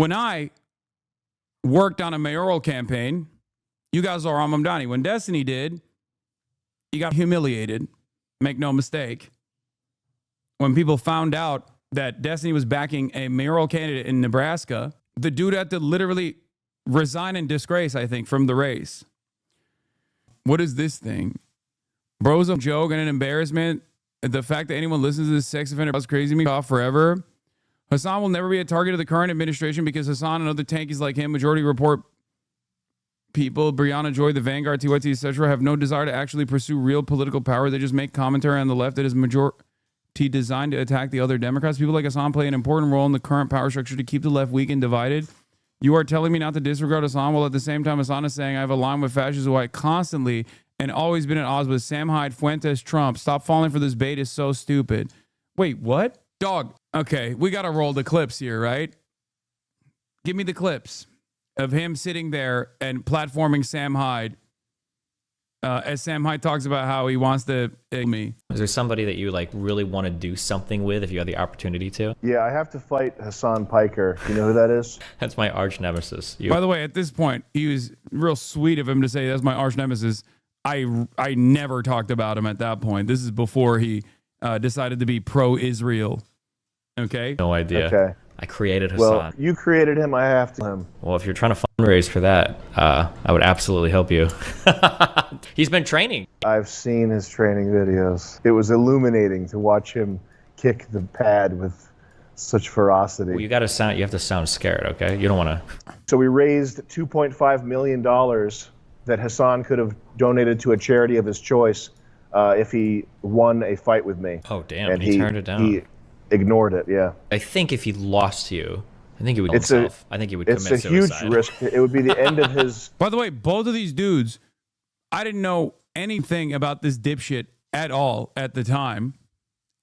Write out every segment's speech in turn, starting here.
When I worked on a mayoral campaign, you guys are on Mamdani. When Destiny did, you got humiliated. Make no mistake. When people found out that Destiny was backing a mayoral candidate in Nebraska, the dude had to literally resign in disgrace, I think, from the race. What is this thing? Bro's a joke and an embarrassment. The fact that anyone listens to this sex offender is crazy me off forever. Hasan will never be a target of the current administration because Hasan and other tankies like him, majority report people, Brianna Joy, the Vanguard, TYT, etc., have no desire to actually pursue real political power. They just make commentary on the left that is majority designed to attack the other Democrats. People like Hasan play an important role in the current power structure to keep the left weak and divided. You are telling me not to disregard Hasan, while at the same time Hasan is saying I have a line with fascists who I constantly and always been at odds with. Sam Hyde, Fuentes, Trump. Stop falling for this bait is so stupid. Wait, what? Dog. Okay, we got to roll the clips here, right? Give me the clips of him sitting there and platforming Sam Hyde as Sam Hyde talks about how he wants to me. Is there somebody that you like really want to do something with if you had the opportunity to? Yeah, I have to fight Hasan Piker. You know who that is? That's my arch nemesis. By the way, at this point, he was real sweet of him to say that's my arch nemesis. I never talked about him at that point. This is before he decided to be pro-Israel. Okay? No idea. Okay. I created Hasan. Well, you created him. I have to him. Well, if you're trying to fundraise for that, I would absolutely help you. He's been training. I've seen his training videos. It was illuminating to watch him kick the pad with such ferocity. Well, you have to sound scared, okay? You don't want to. So we raised $2.5 million that Hasan could have donated to a charity of his choice if he won a fight with me. Oh, damn. And he turned it down. He ignored it, yeah. I think if he lost to you, I think he would kill himself. I think he would commit suicide. It's a huge risk. It would be the end of his... By the way, both of these dudes, I didn't know anything about this dipshit at all at the time.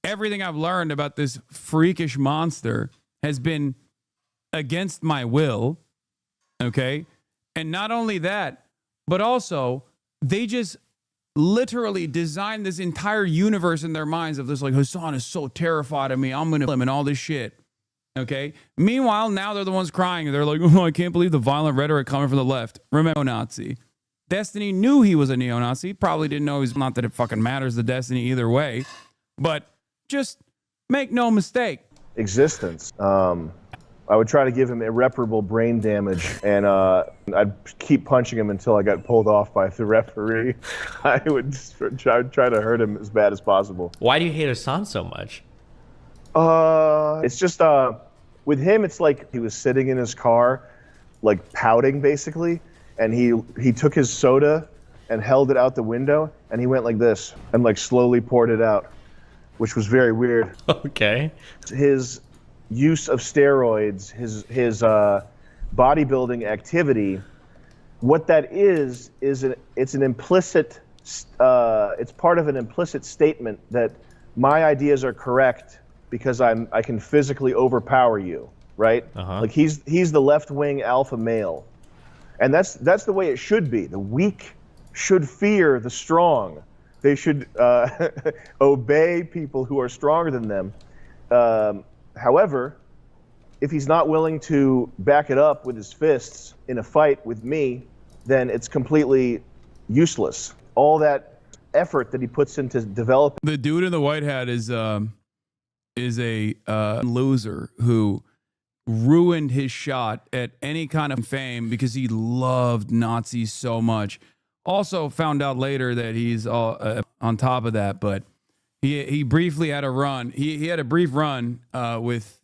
Everything I've learned about this freakish monster has been against my will, okay? And not only that, but also they just literally designed this entire universe in their minds of this, like, Hasan is so terrified of me, I'm going to kill him and all this shit, okay? Meanwhile, now they're the ones crying. They're like, oh, I can't believe the violent rhetoric coming from the left. Remember, Nazi. Destiny knew he was a neo-Nazi. Probably didn't know he's not that it fucking matters the Destiny either way. But just make no mistake. Existence. I would try to give him irreparable brain damage, and I'd keep punching him until I got pulled off by the referee. I would try to hurt him as bad as possible. Why do you hate Hasan so much? It's just, with him, it's like he was sitting in his car, like pouting basically, and he took his soda and held it out the window, and he went like this, and like slowly poured it out, which was very weird. Okay. His use of steroids, his bodybuilding activity, what that is it's an implicit, it's part of an implicit statement that my ideas are correct because I can physically overpower you, right? Like he's the left-wing alpha male, and that's the way it should be. The weak should fear the strong. They should obey people who are stronger than them. However, if he's not willing to back it up with his fists in a fight with me, then it's completely useless. All that effort that he puts into developing. The dude in the white hat is a loser who ruined his shot at any kind of fame because he loved Nazis so much. Also found out later that he's on top of that, but he briefly had a run. He had a brief run with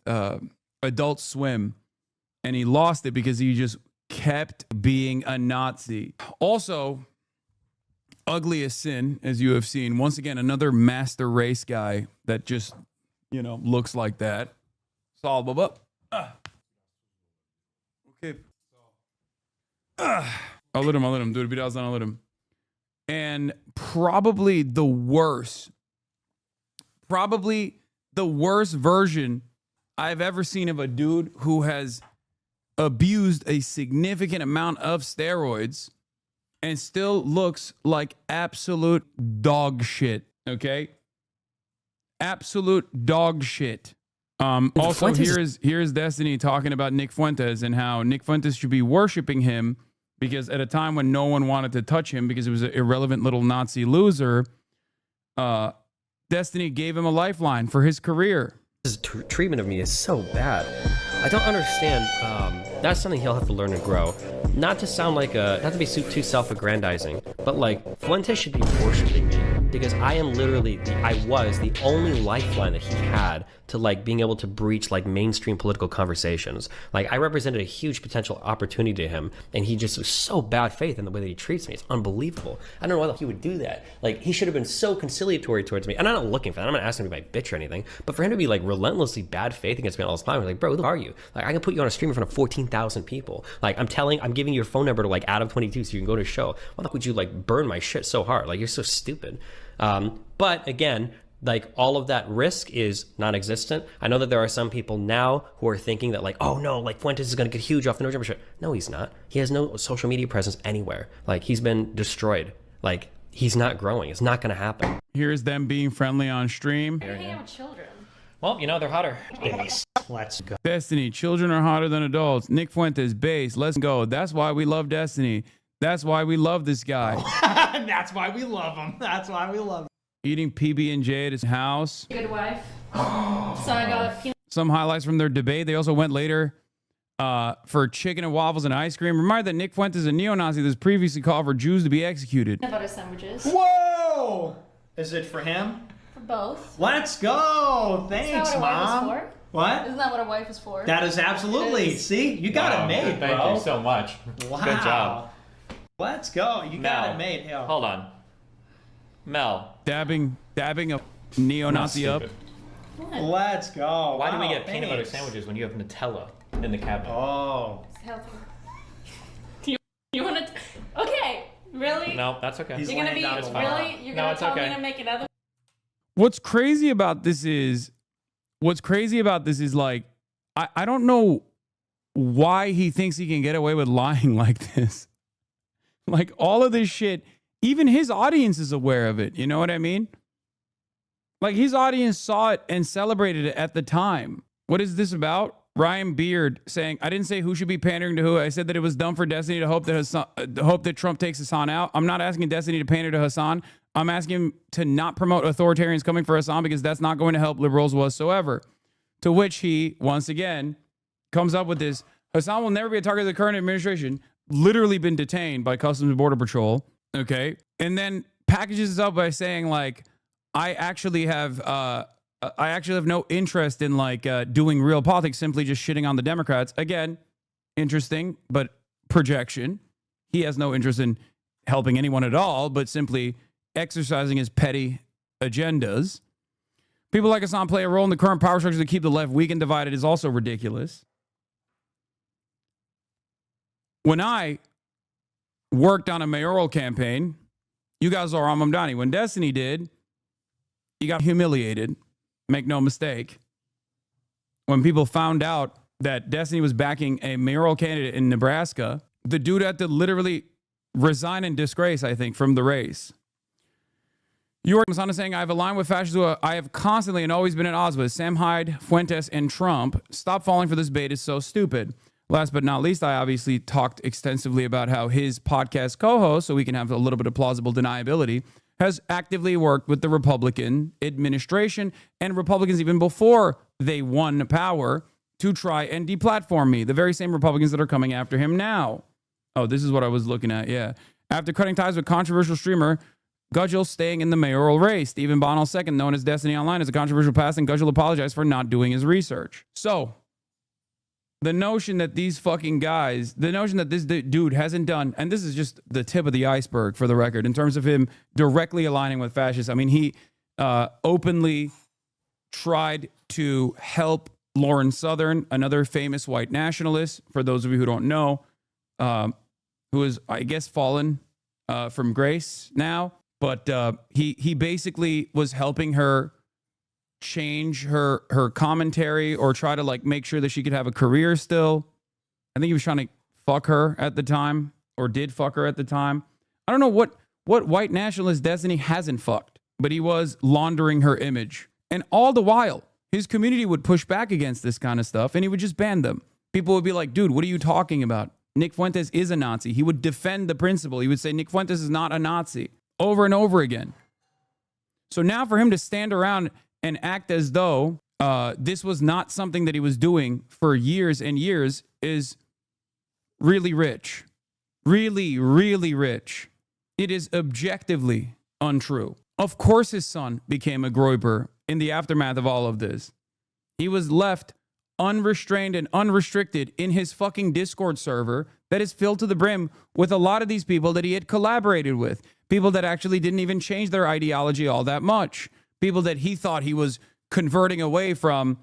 Adult Swim, and he lost it because he just kept being a Nazi. Also, ugly as sin, as you have seen. Once again, another master race guy that just, looks like that. Solve up. Okay. I'll let him. Dude, if he doesn't, I'll let him. And probably the worst version I've ever seen of a dude who has abused a significant amount of steroids and still looks like absolute dog shit, okay? Absolute dog shit. Also, Fuentes here's Destiny talking about Nick Fuentes and how Nick Fuentes should be worshiping him because at a time when no one wanted to touch him because he was an irrelevant little Nazi loser, Destiny gave him a lifeline for his career. His treatment of me is so bad. I don't understand. That's something he'll have to learn to grow. Not to sound like not to be too self-aggrandizing, but like Fuentes should be worshiping me because I am literally I was the only lifeline that he had to like being able to breach like mainstream political conversations. Like I represented a huge potential opportunity to him, and he just was so bad faith in the way that he treats me. It's unbelievable. I don't know why he would do that. Like he should have been so conciliatory towards me, and I'm not looking for that. I'm not asking him to be my bitch or anything, but for him to be like relentlessly bad faith against me all the time, I'm like, bro, who are you? Like I can put you on a stream in front of 14,000 people. Like I'm giving you your phone number to like Adam 22 so you can go to a show. Why the fuck would you like burn my shit so hard? Like you're so stupid. But again, like all of that risk is non-existent. I know that there are some people now who are thinking that like, oh no, like Fuentes is going to get huge off the no jumper shit. No, he's not. He has no social media presence anywhere. Like he's been destroyed. Like he's not growing. It's not going to happen. Here's them being friendly on stream. You're hanging out with children. Well, you know, they're hotter. Let's go. Destiny, children are hotter than adults. Nick Fuentes, base, let's go. That's why we love Destiny. That's why we love this guy. That's why we love him. That's why we love him. Eating PB&J at his house. Good wife. So I got peanut Some highlights from their debate. They also went later for chicken and waffles and ice cream. Remind that Nick Fuentes is a neo-Nazi that's previously called for Jews to be executed. butter sandwiches. Whoa! Is it for him? For both. Let's go. Isn't Thanks, that what a wife Mom. is for? What? Isn't that what a wife is for? That is absolutely. It is. See, you got it made, bro. Thank you so much. Wow. Good job. Let's go. You got Mel. it made. Hell. Hold on. Mel. Dabbing a neo-Nazi up. What? Let's go. Why do we Wow, get peanut butter thanks. sandwiches when you have Nutella in the cabinet? Oh. It's healthy. You want to? Okay. Really? No, that's okay. He's You're gonna laying be down the law. really? You're No, gonna it's tell okay. me to make another? What's crazy about this is like, I don't know why he thinks he can get away with lying like this. Like all of this shit, even his audience is aware of it. You know what I mean? Like his audience saw it and celebrated it at the time. What is this about? Ryan Beard saying, I didn't say who should be pandering to who. I said that it was dumb for Destiny to hope that Trump takes Hasan out. I'm not asking Destiny to pander to Hasan. I'm asking him to not promote authoritarians coming for Hasan because that's not going to help liberals whatsoever. To which he, once again, comes up with this. Hasan will never be a target of the current administration. Literally been detained by Customs and Border Patrol. Okay. And then packages it up by saying like, I actually have no interest in like doing real politics, simply just shitting on the Democrats. Again, interesting, but projection. He has no interest in helping anyone at all, but simply exercising his petty agendas. People like Hasan play a role in the current power structure to keep the left weak and divided is also ridiculous. When I worked on a mayoral campaign, you guys saw Mamdani. When Destiny did, he got humiliated. Make no mistake. When people found out that Destiny was backing a mayoral candidate in Nebraska, the dude had to literally resign in disgrace, I think, from the race. You are saying, I have aligned with fascists who I have constantly and always been at odds with. Sam Hyde, Fuentes, and Trump. Stop falling for this bait. It's so stupid. Last but not least, I obviously talked extensively about how his podcast co-host, so we can have a little bit of plausible deniability, has actively worked with the Republican administration and Republicans even before they won power to try and deplatform me. The very same Republicans that are coming after him now. Oh, this is what I was looking at. Yeah. After cutting ties with controversial streamer Gudgel staying in the mayoral race. Stephen Bonnell II, known as Destiny Online, is a controversial past, and Gudgel apologized for not doing his research. So, the notion that these fucking guys, the notion that this dude hasn't done, and this is just the tip of the iceberg for the record, in terms of him directly aligning with fascists. I mean, he openly tried to help Lauren Southern, another famous white nationalist, for those of you who don't know, who is, I guess, fallen from grace now. But he basically was helping her change her commentary or try to like make sure that she could have a career still. I think he was trying to fuck her at the time, or did fuck her at the time. I don't know what white nationalist Destiny hasn't fucked, but he was laundering her image. And all the while, his community would push back against this kind of stuff and he would just ban them. People would be like, dude, what are you talking about? Nick Fuentes is a Nazi. He would defend the principle. He would say Nick Fuentes is not a Nazi over and over again. So now for him to stand around and act as though this was not something that he was doing for years and years is really rich. Really, really rich. It is objectively untrue. Of course his son became a Groyper in the aftermath of all of this. He was left unrestrained and unrestricted in his fucking Discord server that is filled to the brim with a lot of these people that he had collaborated with. People that actually didn't even change their ideology all that much. People that he thought he was converting away from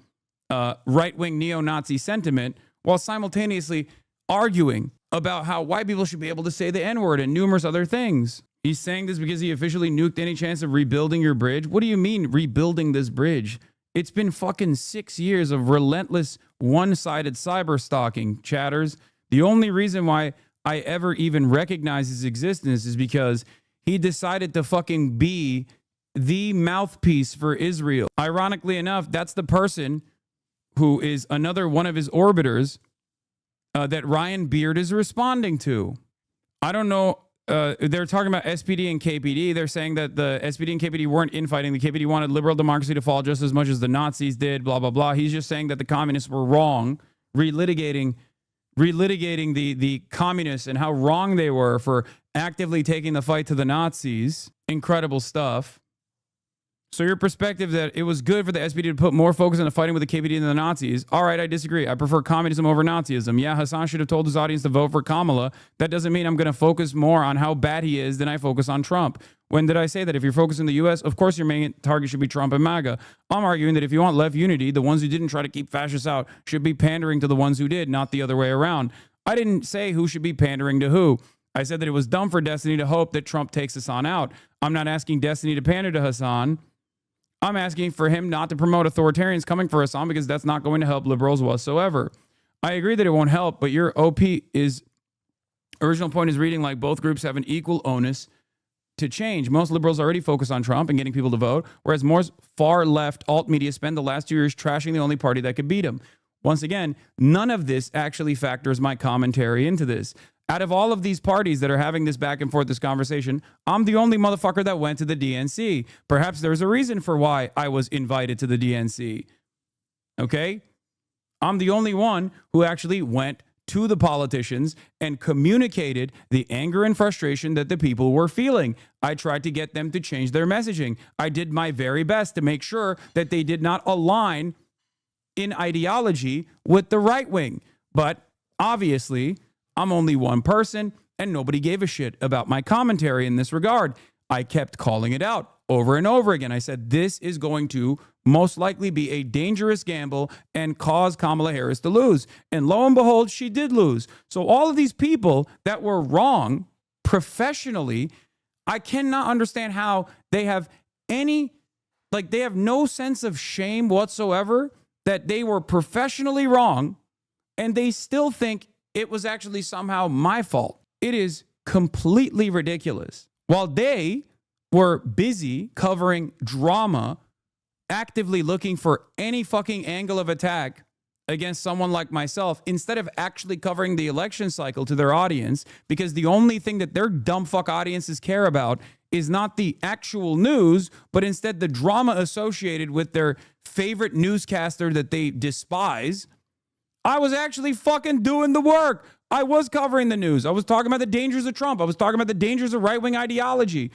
right-wing neo-Nazi sentiment while simultaneously arguing about how white people should be able to say the N-word and numerous other things. He's saying this because he officially nuked any chance of rebuilding your bridge. What do you mean rebuilding this bridge? It's been fucking 6 years of relentless one-sided cyber stalking, chatters. The only reason why I ever even recognize his existence is because he decided to fucking be the mouthpiece for Israel. Ironically enough, that's the person who is another one of his orbiters that Ryan Beard is responding to. I don't know. They're talking about SPD and KPD. They're saying that the SPD and KPD weren't infighting. The KPD wanted liberal democracy to fall just as much as the Nazis did, blah, blah, blah. He's just saying that the communists were wrong, relitigating the communists and how wrong they were for actively taking the fight to the Nazis. Incredible stuff. So your perspective that it was good for the SPD to put more focus on the fighting with the KPD than the Nazis. All right, I disagree. I prefer communism over Nazism. Yeah, Hasan should have told his audience to vote for Kamala. That doesn't mean I'm going to focus more on how bad he is than I focus on Trump. When did I say that? If you're focusing the U.S., of course your main target should be Trump and MAGA. I'm arguing that if you want left unity, the ones who didn't try to keep fascists out should be pandering to the ones who did, not the other way around. I didn't say who should be pandering to who. I said that it was dumb for Destiny to hope that Trump takes Hasan out. I'm not asking Destiny to pander to Hasan. I'm asking for him not to promote authoritarians coming for Hasan because that's not going to help liberals whatsoever. I agree that it won't help, but your original point is reading like both groups have an equal onus to change. Most liberals already focus on Trump and getting people to vote, whereas more far left alt media spend the last 2 years trashing the only party that could beat him. Once again, none of this actually factors my commentary into this. Out of all of these parties that are having this back and forth, this conversation, I'm the only motherfucker that went to the DNC. Perhaps there's a reason for why I was invited to the DNC. Okay? I'm the only one who actually went to the politicians and communicated the anger and frustration that the people were feeling. I tried to get them to change their messaging. I did my very best to make sure that they did not align in ideology with the right wing. But obviously, I'm only one person, and nobody gave a shit about my commentary in this regard. I kept calling it out over and over again. I said, this is going to most likely be a dangerous gamble and cause Kamala Harris to lose. And lo and behold, she did lose. So all of these people that were wrong professionally, I cannot understand how they have they have no sense of shame whatsoever that they were professionally wrong, and they still think it was actually somehow my fault. It is completely ridiculous. While they were busy covering drama, actively looking for any fucking angle of attack against someone like myself, instead of actually covering the election cycle to their audience, because the only thing that their dumb fuck audiences care about is not the actual news, but instead the drama associated with their favorite newscaster that they despise. I was actually fucking doing the work. I was covering the news. I was talking about the dangers of Trump. I was talking about the dangers of right-wing ideology.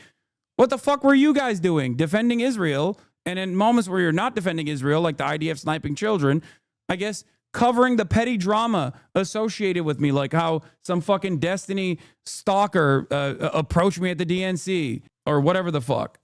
What the fuck were you guys doing? Defending Israel. And in moments where you're not defending Israel, like the IDF sniping children, I guess covering the petty drama associated with me, like how some fucking Destiny stalker approached me at the DNC or whatever the fuck.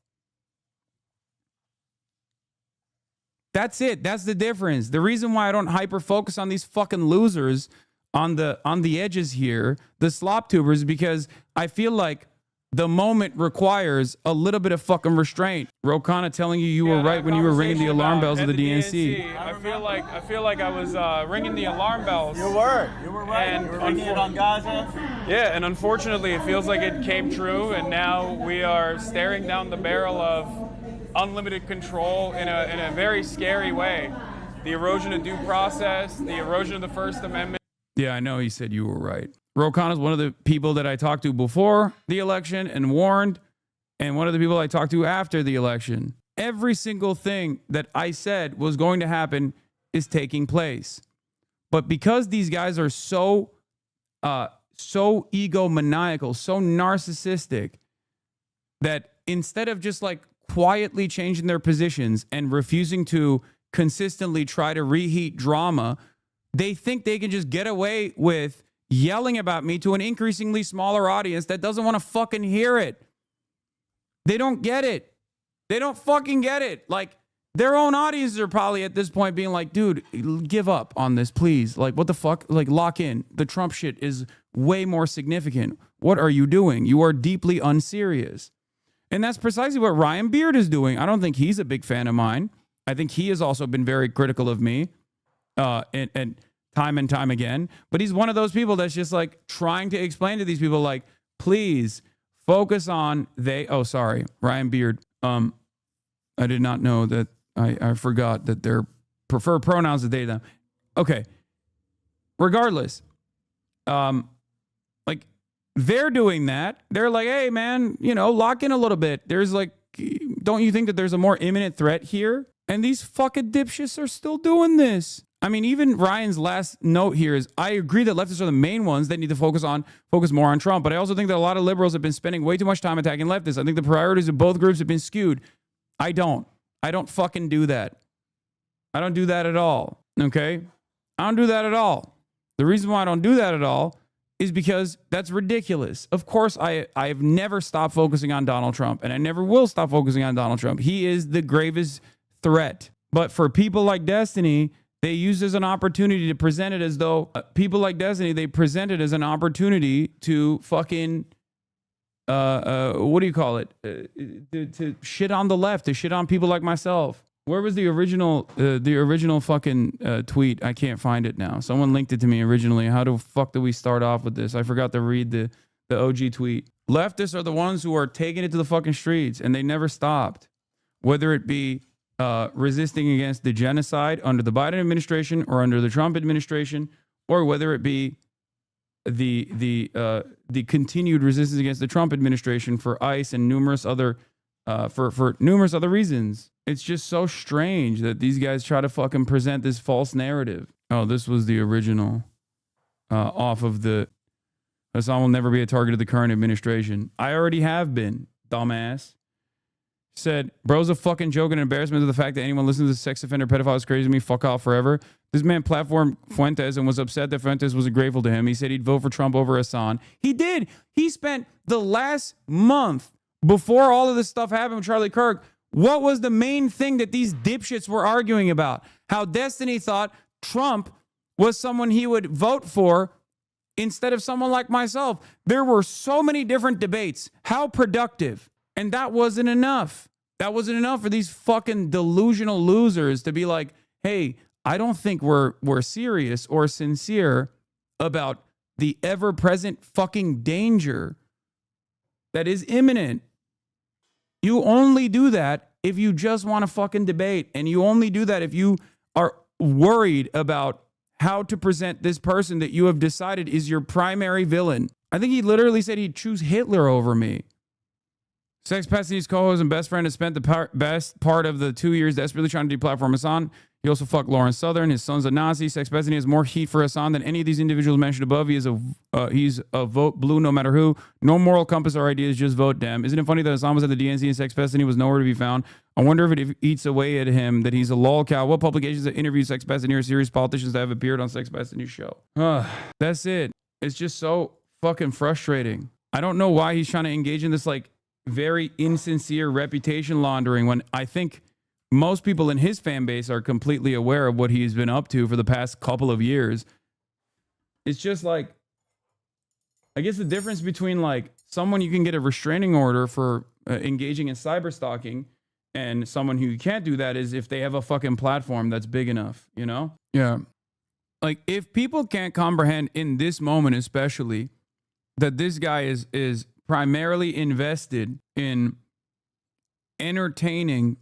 That's it. That's the difference. The reason why I don't hyper focus on these fucking losers on the edges here, the slop tubers, is because I feel like the moment requires a little bit of fucking restraint. Rokana telling you were right when you were ringing the alarm bells of the DNC. I feel like I was ringing the alarm bells. You were right. And you were ringing it on Gaza. Yeah, and unfortunately, it feels like it came true, and now we are staring down the barrel of unlimited control in a very scary way. The erosion of due process, the erosion of the First Amendment. Yeah, I know he said you were right. Rokan is one of the people that I talked to before the election and warned, and one of the people I talked to after the election. Every single thing that I said was going to happen is taking place. But because these guys are so egomaniacal, so narcissistic, that instead of just like quietly changing their positions and refusing to consistently try to reheat drama, they think they can just get away with yelling about me to an increasingly smaller audience that doesn't want to fucking hear it. They don't get it. They don't fucking get it. Like, their own audiences are probably at this point being like, dude, give up on this, please. Like, what the fuck? Like, lock in. The Trump shit is way more significant. What are you doing? You are deeply unserious. And that's precisely what Ryan Beard is doing. I don't think he's a big fan of mine. I think he has also been very critical of me and time again. But he's one of those people that's just like trying to explain to these people, like, please focus on Ryan Beard. I did not know that. I forgot that their preferred pronouns are they, them. Okay. Regardless, like, they're doing that. They're like, hey, man, lock in a little bit. There's like, don't you think that there's a more imminent threat here? And these fucking dipshits are still doing this. I mean, even Ryan's last note here is, I agree that leftists are the main ones that need to focus more on Trump. But I also think that a lot of liberals have been spending way too much time attacking leftists. I think the priorities of both groups have been skewed. I don't fucking do that. I don't do that at all. Okay? I don't do that at all. The reason why I don't do that at all is because that's ridiculous. Of course, I've never stopped focusing on Donald Trump, and I never will stop focusing on Donald Trump. He is the gravest threat. But for people like Destiny, they use it as an opportunity to present it as though people like Destiny, they present it as an opportunity to fucking what do you call it? To shit on the left, to shit on people like myself. Where was the original fucking tweet? I can't find it now. Someone linked it to me originally. How the fuck do we start off with this? I forgot to read the OG tweet. Leftists are the ones who are taking it to the fucking streets, and they never stopped. Whether it be resisting against the genocide under the Biden administration or under the Trump administration, or whether it be the continued resistance against the Trump administration for ICE and numerous other for numerous other reasons. It's just so strange that these guys try to fucking present this false narrative. Oh, this was the original off of the Hasan will never be a target of the current administration. I already have been, dumbass. Said, bro's a fucking joke and embarrassment to the fact that anyone listening to the sex offender pedophile is crazy to me. Fuck off forever. This man platformed Fuentes and was upset that Fuentes wasn't grateful to him. He said he'd vote for Trump over Hasan. He did. He spent the last month before all of this stuff happened with Charlie Kirk. What was the main thing that these dipshits were arguing about? How Destiny thought Trump was someone he would vote for instead of someone like myself. There were so many different debates. How productive. And that wasn't enough. That wasn't enough for these fucking delusional losers to be like, hey, I don't think we're serious or sincere about the ever-present fucking danger that is imminent. You only do that if you just want to fucking debate. And you only do that if you are worried about how to present this person that you have decided is your primary villain. I think he literally said he'd choose Hitler over me. Sex Pastiny's co-host and best friend has spent the best part of the 2 years desperately trying to deplatform Hasan. He also fucked Lawrence Southern. His son's a Nazi. Sex Pastiny has more heat for Hasan than any of these individuals mentioned above. He's a vote blue no matter who. No moral compass or ideas, just vote Dem. Isn't it funny that Hasan was at the DNC and Sex Pastiny was nowhere to be found? I wonder if it eats away at him that he's a lol cow. What publications that interview Sex Pastiny or serious politicians that have appeared on Sex Pastiny's show? That's it. It's just so fucking frustrating. I don't know why he's trying to engage in this like very insincere reputation laundering when I think most people in his fan base are completely aware of what he's been up to for the past couple of years. It's just like, I guess the difference between like someone you can get a restraining order for engaging in cyber stalking and someone who can't do that is if they have a fucking platform that's big enough, you know? Yeah. Like if people can't comprehend in this moment, especially that this guy is primarily invested in entertaining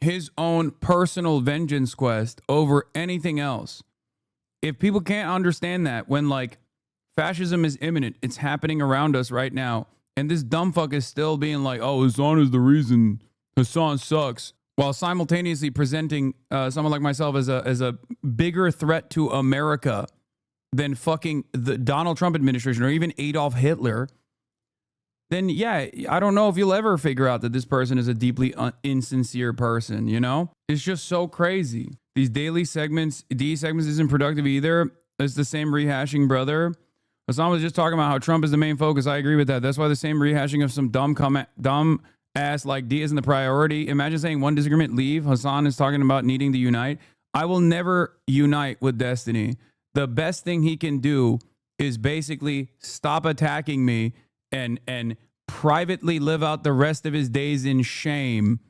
his own personal vengeance quest over anything else. If people can't understand that when like fascism is imminent, it's happening around us right now, and this dumb fuck is still being like, oh, Hasan is the reason, Hasan sucks, while simultaneously presenting someone like myself as a bigger threat to America than fucking the Donald Trump administration or even Adolf Hitler, then yeah, I don't know if you'll ever figure out that this person is a deeply insincere person, you know? It's just so crazy. These daily segments, these segments isn't productive either. It's the same rehashing, brother. Hasan was just talking about how Trump is the main focus. I agree with that. That's why the same rehashing of some dumb ass like D isn't the priority. Imagine saying one disagreement, leave. Hasan is talking about needing to unite. I will never unite with Destiny. The best thing he can do is basically stop attacking me and privately live out the rest of his days in shame.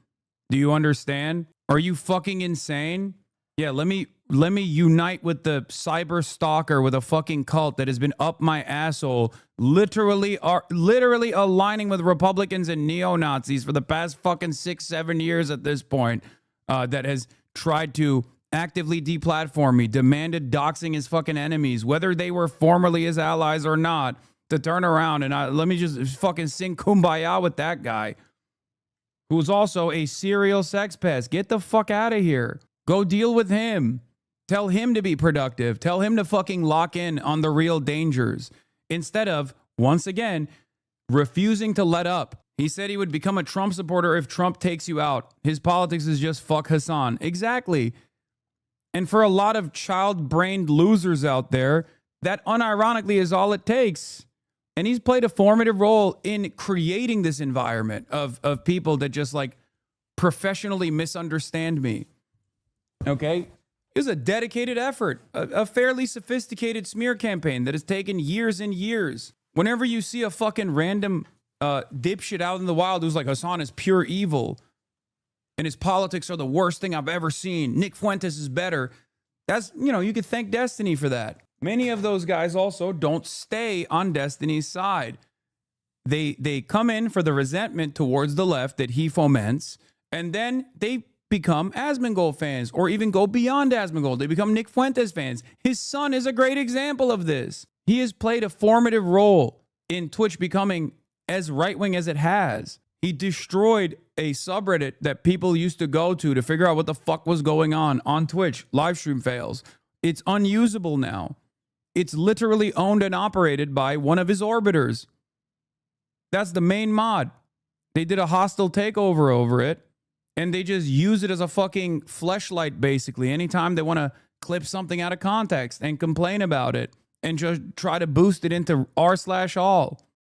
Do you understand? Are you fucking insane? Yeah, let me unite with the cyber stalker with a fucking cult that has been up my asshole, literally aligning with Republicans and neo-Nazis for the past fucking 6-7 years at this point, that has tried to actively deplatform me, demanded doxing his fucking enemies, whether they were formerly his allies or not, to turn around and let me just fucking sing Kumbaya with that guy, who's also a serial sex pest. Get the fuck out of here. Go deal with him. Tell him to be productive. Tell him to fucking lock in on the real dangers instead of, once again, refusing to let up. He said he would become a Trump supporter if Trump takes you out. His politics is just fuck Hasan. Exactly. And for a lot of child-brained losers out there, that unironically is all it takes. And he's played a formative role in creating this environment of people that just like professionally misunderstand me. Okay? It was a dedicated effort, a fairly sophisticated smear campaign that has taken years and years. Whenever you see a fucking random dipshit out in the wild who's like, Hasan is pure evil and his politics are the worst thing I've ever seen, Nick Fuentes is better, that's, you know, you could thank Destiny for that. Many of those guys also don't stay on Destiny's side. They come in for the resentment towards the left that he foments, and then they become Asmongold fans, or even go beyond Asmongold. They become Nick Fuentes fans. His son is a great example of this. He has played a formative role in Twitch becoming as right-wing as it has. He destroyed a subreddit that people used to go to figure out what the fuck was going on Twitch. Livestream fails. It's unusable now. It's literally owned and operated by one of his orbiters. That's the main mod. They did a hostile takeover over it, and they just use it as a fucking fleshlight, basically. Anytime they want to clip something out of context and complain about it and just try to boost it into r/all.